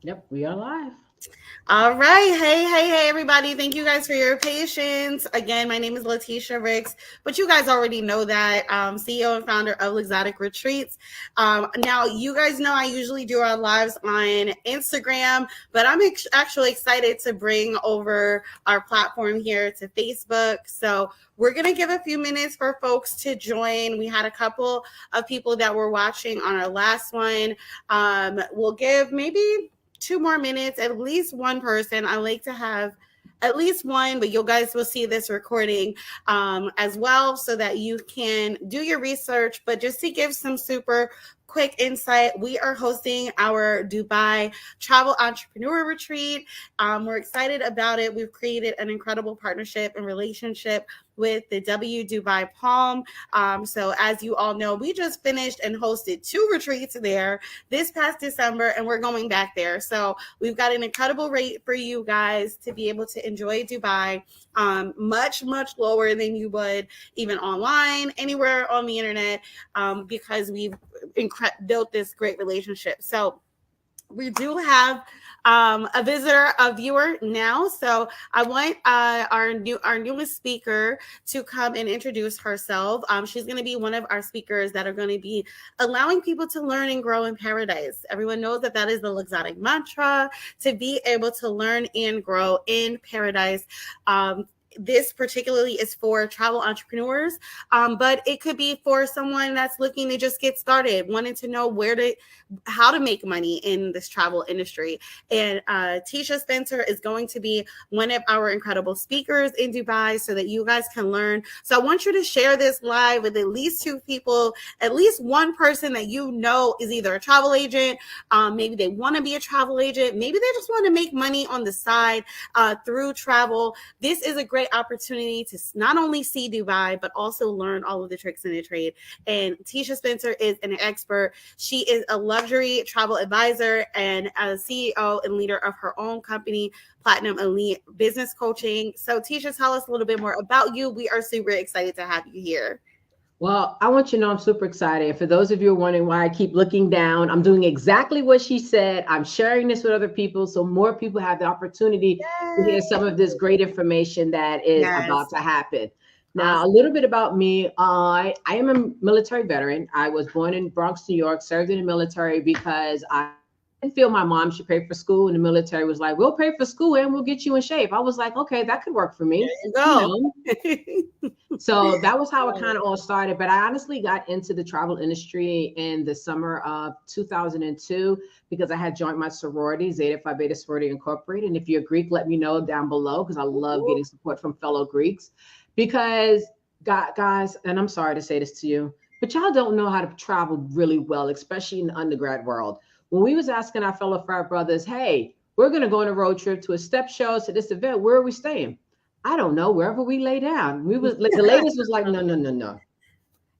Yep, we are live. All right. Hey, everybody. Thank you guys for your patience. Again, my name is Letitia Ricks, but you guys already know that. CEO and founder of Luxotic Retreats. Now, you guys know I usually do our lives on Instagram, but I'm actually excited to bring over our platform here to Facebook. So, we're going to give a few minutes for folks to join. We had a couple of people that were watching on our last one. We'll give maybe 2 more minutes, at least one person. I like to have at least one, but you guys will see this recording as well so that you can do your research. But just to give some super quick insight, we are hosting our Dubai Travel Entrepreneur Retreat. We're excited about it. We've created an incredible partnership and relationship with the W Dubai Palm. So as you all know, we just finished and hosted 2 retreats there this past December, and we're going back there. So we've got an incredible rate for you guys to be able to enjoy Dubai, much lower than you would even online, anywhere on the internet, because we've built this great relationship. So we do have a visitor, a viewer now. So I want our newest speaker to come and introduce herself. She's going to be one of our speakers that are going to be allowing people to learn and grow in paradise. Everyone knows that that is the Luxotic mantra, to be able to learn and grow in paradise. This particularly is for travel entrepreneurs, but it could be for someone that's looking to just get started, wanting to know how to make money in this travel industry. And Tisha Spencer is going to be one of our incredible speakers in Dubai so that you guys can learn. So I want you to share this live with at least 2 people, at least one person that you know is either a travel agent, maybe they want to be a travel agent, maybe they just want to make money on the side through travel. This is a great opportunity to not only see Dubai, but also learn all of the tricks in the trade. And Tisha Spencer is an expert. She is a luxury travel advisor and a CEO and leader of her own company, Platinum Elite Business Coaching. So Tisha, tell us a little bit more about you. We are super excited to have you here. Well, I want you to know I'm super excited. For those of you who are wondering why I keep looking down, I'm doing exactly what she said. I'm sharing this with other people so more people have the opportunity to hear some of this great information that is Yes. about to happen. Now, a Awesome. little bit about me. I am a military veteran. I was born in Bronx, New York, served in the military because I didn't feel my mom should pay for school. And the military was like, we'll pay for school and we'll get you in shape. I was like, okay, that could work for There me. you You go. know, so that was how it kind of all started. But I honestly got into the travel industry in the summer of 2002 because I had joined my sorority, Zeta Phi Beta Sorority Incorporated. And if you're Greek, let me know down below because I love getting support from fellow Greeks. Because, guys, and I'm sorry to say this to you, but y'all don't know how to travel really well, especially in the undergrad world. When we was asking our fellow frat brothers, hey, we're going to go on a road trip to a step show, to this event, where are we staying? I don't know, wherever we lay down. We was the ladies was like, no, no, no, no.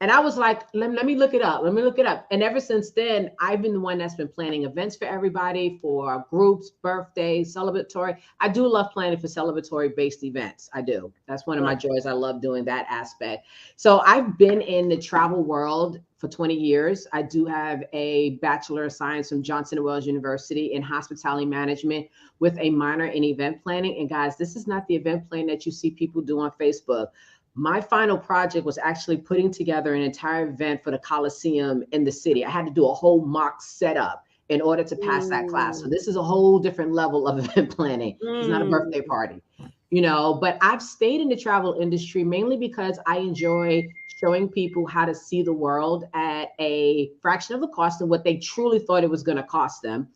And I was like, let me look it up. Let me look it up. And ever since then, I've been the one that's been planning events for everybody, for groups, birthdays, celebratory. I do love planning for celebratory based events. I do. That's one of my joys. I love doing that aspect. So I've been in the travel world for 20 years. I do have a Bachelor of Science from Johnson & Wales University in hospitality management with a minor in event planning. And guys, this is not the event plan that you see people do on Facebook. My final project was actually putting together an entire event for the Coliseum in the city. I had to do a whole mock setup in order to pass that class. So this is a whole different level of event planning. It's not a birthday party, but I've stayed in the travel industry mainly because I enjoy showing people how to see the world at a fraction of the cost of what they truly thought it was going to cost them.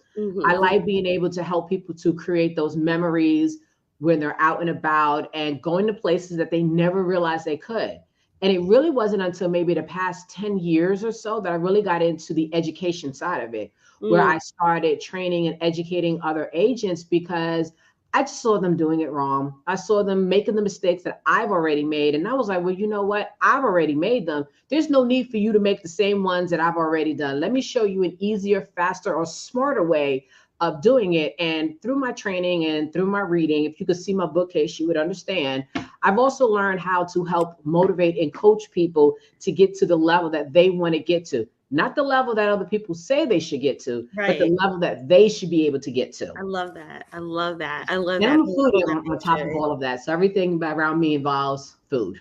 I like being able to help people to create those memories when they're out and about and going to places that they never realized they could. And it really wasn't until maybe the past 10 years or so that I really got into the education side of it, where I started training and educating other agents because I just saw them doing it wrong. I saw them making the mistakes that I've already made. And I was like, well, you know what? I've already made them. There's no need for you to make the same ones that I've already done. Let me show you an easier, faster, or smarter way of doing it. And through my training and through my reading, if you could see my bookcase, you would understand. I've also learned how to help motivate and coach people to get to the level that they want to get to. not the level that other people say they should get to, but the Right. level that they should be able to get to. I love that. I love that. I love And that. I'm a foodie on top of all of that. So everything around me involves food.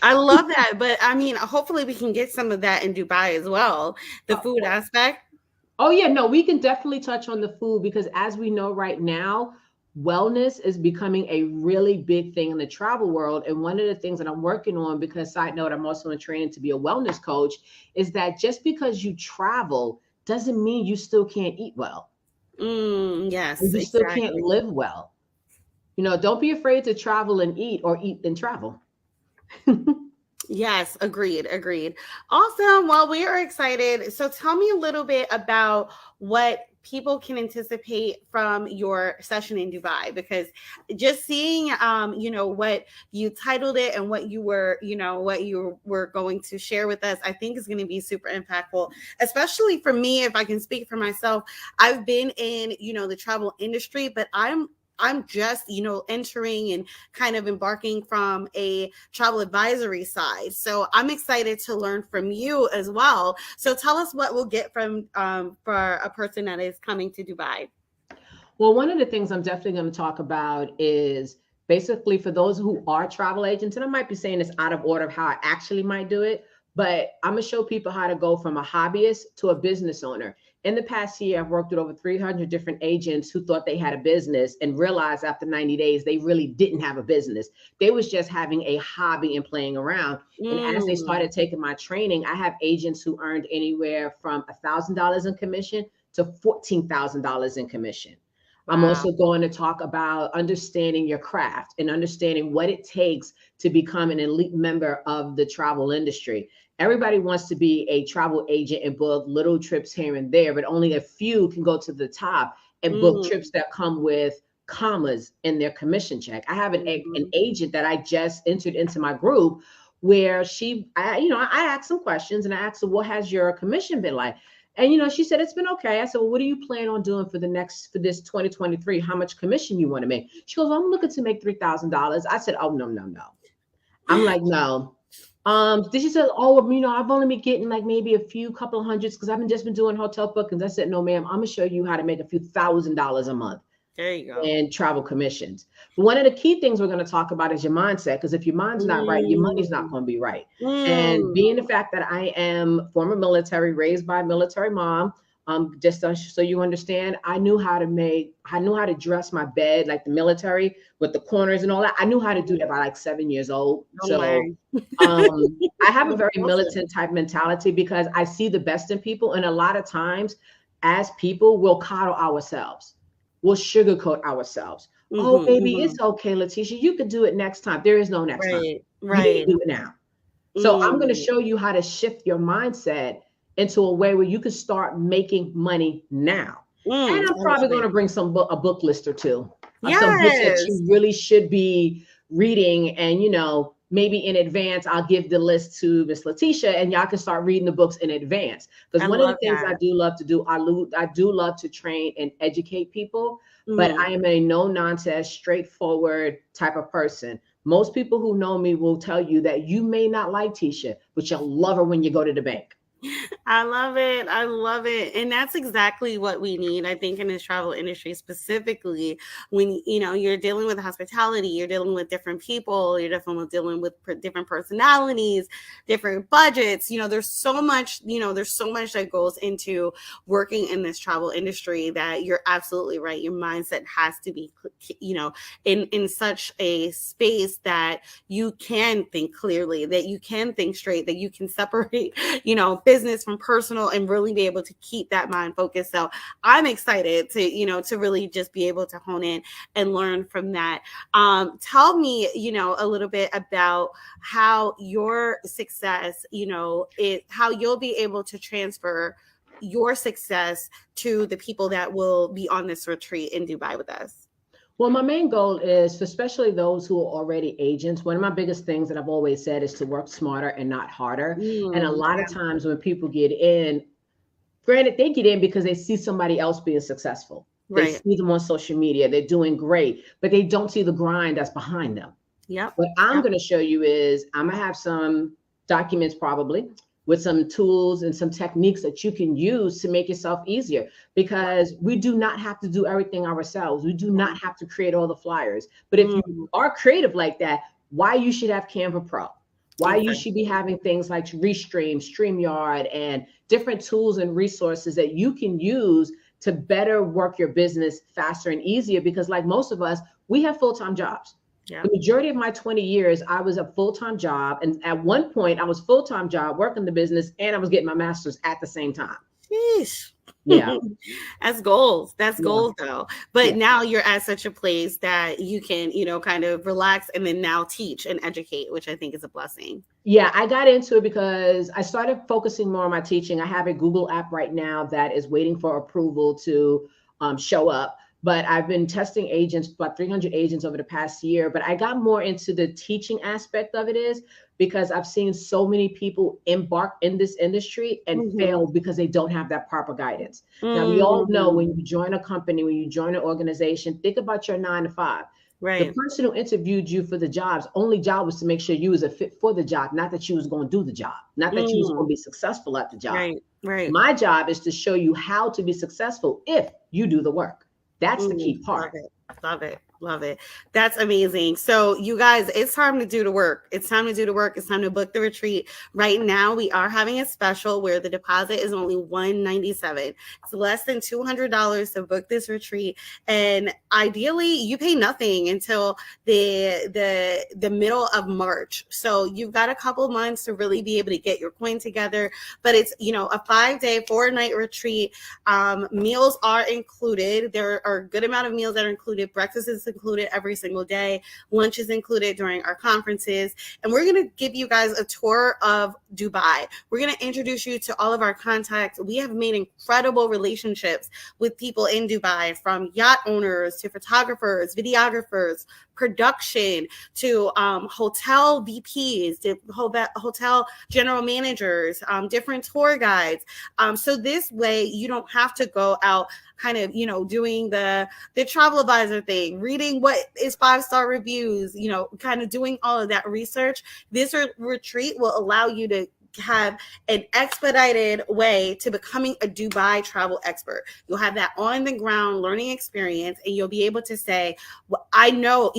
I love that. But I mean, hopefully we can get some of that in Dubai as well. The food aspect. Oh yeah, no, we can definitely touch on the food because as we know right now, wellness is becoming a really big thing in the travel world. And one of the things that I'm working on, because side note, I'm also in training to be a wellness coach, is that just because you travel doesn't mean you still can't eat well. Yes, And you still can't exactly. live well. Don't be afraid to travel and eat or eat and travel. Yes, agreed, agreed. Awesome. Well, we are excited. So tell me a little bit about what people can anticipate from your session in Dubai, because just seeing what you titled it and what you were going to share with us, I think is going to be super impactful, especially for me. If I can speak for myself, I've been in the travel industry, but I'm just, entering and kind of embarking from a travel advisory side. So I'm excited to learn from you as well. So tell us what we'll get from for a person that is coming to Dubai. Well, one of the things I'm definitely going to talk about is basically for those who are travel agents, and I might be saying this out of order of how I actually might do it, but I'm going to show people how to go from a hobbyist to a business owner. In the past year, I've worked with over 300 different agents who thought they had a business and realized after 90 days, they really didn't have a business. They was just having a hobby and playing around. And as they started taking my training, I have agents who earned anywhere from $1,000 in commission to $14,000 in commission. Wow. I'm also going to talk about understanding your craft and understanding what it takes to become an elite member of the travel industry. Everybody wants to be a travel agent and book little trips here and there, but only a few can go to the top and book trips that come with commas in their commission check. I have an agent that I just entered into my group where I asked some questions and I asked her, what has your commission been like? And, she said, it's been okay. I said, well, what do you plan on doing for this 2023? How much commission you want to make? She goes, I'm looking to make $3,000. I said, oh, no. I'm like, no. Then she said, oh, I've only been getting like maybe a couple of hundreds because I've just been doing hotel bookings. I said, no, ma'am, I'm going to show you how to make a few $1,000s a month. There you go. And travel commissions. But one of the key things we're going to talk about is your mindset, because if your mind's not right, your money's not going to be right. And being the fact that I am former military, raised by a military mom, just so you understand, I knew how to dress my bed like the military with the corners and all that. I knew how to do that by like 7 years old. I have a very militant type mentality because I see the best in people. And a lot of times as people, we'll coddle ourselves. We'll sugarcoat ourselves. Oh, baby, it's okay, Letitia. You could do it next time. There is no next time. Right. You do it now. So I'm going to show you how to shift your mindset into a way where you can start making money now. And I'm probably going to bring a book list or two. Yes. Some books that you really should be reading. And, maybe in advance, I'll give the list to Miss Letitia and y'all can start reading the books in advance. Because one of the things I do love to do, I do love to train and educate people, but I am a no nonsense, straightforward type of person. Most people who know me will tell you that you may not like Tisha, but you'll love her when you go to the bank. I love it. I love it. And that's exactly what we need, I think, in this travel industry, specifically when, you're dealing with hospitality, you're dealing with different people, you're definitely dealing with different personalities, different budgets. There's so much that goes into working in this travel industry that you're absolutely right. Your mindset has to be, in such a space that you can think clearly, that you can think straight, that you can separate, business from personal and really be able to keep that mind focused. So I'm excited to really just be able to hone in and learn from that. Tell me, a little bit about how your success, how you'll be able to transfer your success to the people that will be on this retreat in Dubai with us. Well, my main goal is, for especially those who are already agents, one of my biggest things that I've always said is to work smarter and not harder. And a lot of times when people get in, granted, they get in because they see somebody else being successful. They see them on social media. They're doing great, but they don't see the grind that's behind them. What I'm going to show you is I'm going to have some documents probably with some tools and some techniques that you can use to make yourself easier, because we do not have to do everything ourselves. We do not have to create all the flyers. But if you are creative like that, why you should have Canva Pro, why you should be having things like Restream, StreamYard, and different tools and resources that you can use to better work your business faster and easier. Because like most of us, we have full-time jobs. Yeah. The majority of my 20 years, I was a full-time job. And at one point I was full-time job working the business, and I was getting my master's at the same time. Jeez. Yeah. That's goals. That's goals though. But now you're at such a place that you can, you know, kind of relax and then now teach and educate, which I think is a blessing. Yeah, I got into it because I started focusing more on my teaching. I have a Google app right now that is waiting for approval to show up. But I've been testing agents, about 300 agents over the past year. But I got more into the teaching aspect of it is because I've seen so many people embark in this industry and fail because they don't have that proper guidance. Now, we all know when you join a company, when you join an organization, think about your 9 to 5. Right. The person who interviewed you for the job's only job was to make sure you was a fit for the job, not that you was going to do the job, not that you was going to be successful at the job. Right. Right. My job is to show you how to be successful if you do the work. That's the key part. Love it. Love it. That's amazing. So you guys, it's time to do the work. It's time to do the work. It's time to book the retreat. Right now, we are having a special where the deposit is only $197. It's less than $200 to book this retreat. And ideally, you pay nothing until the middle of March. So you've got a couple months to really be able to get your coin together. But it's, you know, a 5-day, 4-night retreat. Meals are included. There are a good amount of meals that are included. Breakfast is included every single day. Lunch is included during our conferences. And we're going to give you guys a tour of Dubai. We're going to introduce you to all of our contacts. We have made incredible relationships with people in Dubai, from yacht owners to photographers, videographers, production, to hotel VPs, to hotel general managers, different tour guides. So this way you don't have to go out kind of, you know, doing the travel advisor thing, reading what is 5-star reviews, you know, kind of doing all of that research. This retreat will allow you to have an expedited way to becoming a Dubai travel expert. You'll have that on the ground learning experience, and you'll be able to say, well, I know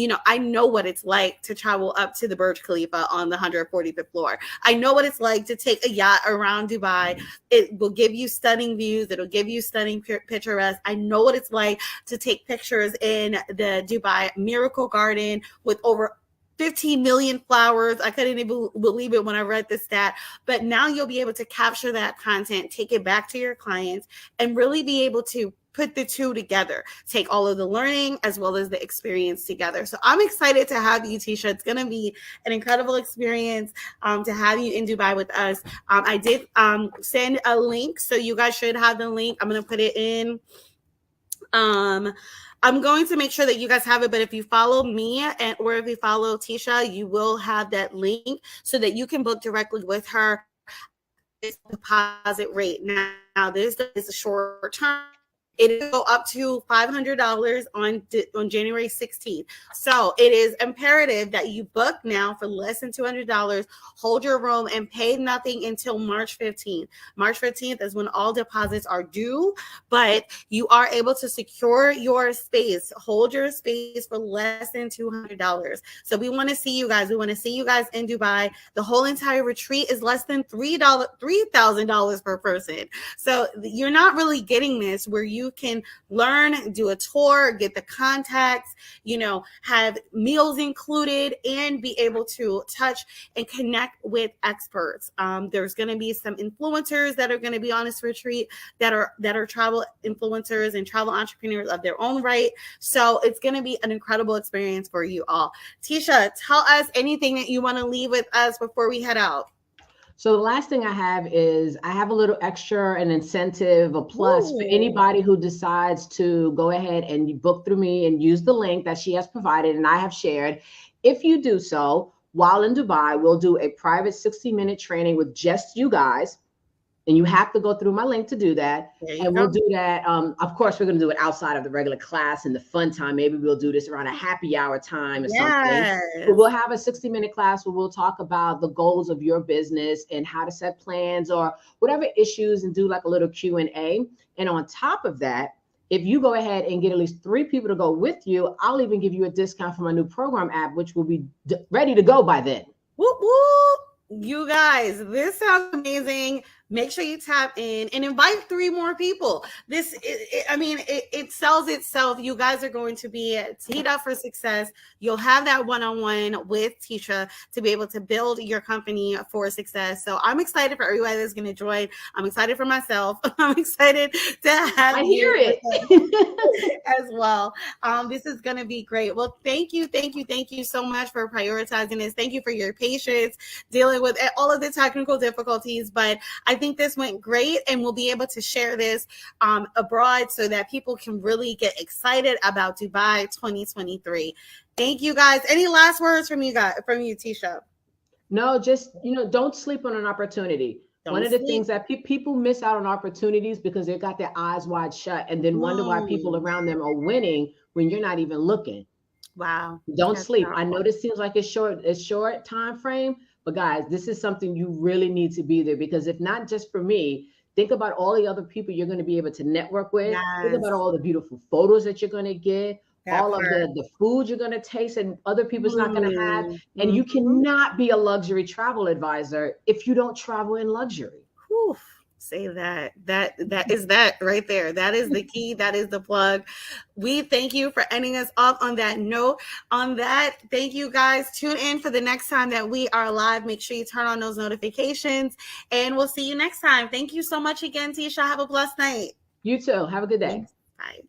what it's like to travel up to the Burj Khalifa on the 145th floor. I know what it's like to take a yacht around Dubai. It will give you stunning views. It'll give you stunning picturesque. I know what it's like to take pictures in the Dubai Miracle Garden with over 15 million flowers. I couldn't even believe it when I read the stat. But now you'll be able to capture that content, take it back to your clients, and really be able to put the two together, take all of the learning as well as the experience together. So I'm excited to have you, Tisha. It's going to be an incredible experience to have you in Dubai with us. I did send a link, so you guys should have the link. I'm going to put it in. I'm going to make sure that you guys have it, but if you follow me or if you follow Tisha, you will have that link so that you can book directly with her. This deposit rate. Now this is a short term. It will go up to $500 on January 16th. So it is imperative that you book now for less than $200, hold your room, and pay nothing until March 15th. March 15th is when all deposits are due, but you are able to secure your space, hold your space for less than $200. So we want to see you guys. We want to see you guys in Dubai. The whole entire retreat is less than $3,000 per person. So you're not really getting this where you can learn, do a tour, get the contacts, you know, have meals included, and be able to touch and connect with experts. There's going to be some influencers that are going to be on this retreat that are travel influencers and travel entrepreneurs of their own right. So it's going to be an incredible experience for you all. Tisha, tell us anything that you want to leave with us before we head out. So the last thing I have is I have a little extra, an incentive, a plus for anybody who decides to go ahead and book through me and use the link that she has provided and I have shared. If you do so, while in Dubai, we'll do a private 60-minute training with just you guys. And you have to go through my link to do that. And we'll go. do that. Of course, we're going to do it outside of the regular class and the fun time. Maybe we'll do this around a happy hour time or something. But we'll have a 60-minute class where we'll talk about the goals of your business and how to set plans or whatever issues, and do like a little Q&A. And on top of that, if you go ahead and get at least 3 people to go with you, I'll even give you a discount for my new program app, which will be ready to go by then. Whoop, whoop. You guys, this sounds amazing. Make sure you tap in and invite 3 more people. It sells itself. You guys are going to be teed up for success. You'll have that one-on-one with Tisha to be able to build your company for success. So I'm excited for everybody that's going to join. I'm excited for myself. I'm excited to have you as well. This is going to be great. Well, thank you so much for prioritizing this. Thank you for your patience dealing with all of the technical difficulties, but I think this went great, and we'll be able to share this abroad so that people can really get excited about Dubai 2023. Thank you guys. Any last words from you, Tisha? No, just, don't sleep on an opportunity. One of the things that people miss out on opportunities because they got their eyes wide shut and then wonder why people around them are winning when you're not even looking. Wow. Don't sleep. I know this seems like a short time frame, but guys, this is something you really need to be there, because if not just for me, think about all the other people you're going to be able to network with. Yes. Think about all the beautiful photos that you're going to get, all of the food you're going to taste and other people's not going to have. And you cannot be a luxury travel advisor if you don't travel in luxury. Whew. Say that is that right there. That is the key. That is the plug. We thank you for ending us off on that note. On that, thank you guys. Tune in for the next time that we are live. Make sure you turn on those notifications, and we'll see you next time. Thank you so much again, Tisha. Have a blessed night. You too. Have a good day. Thanks. Bye.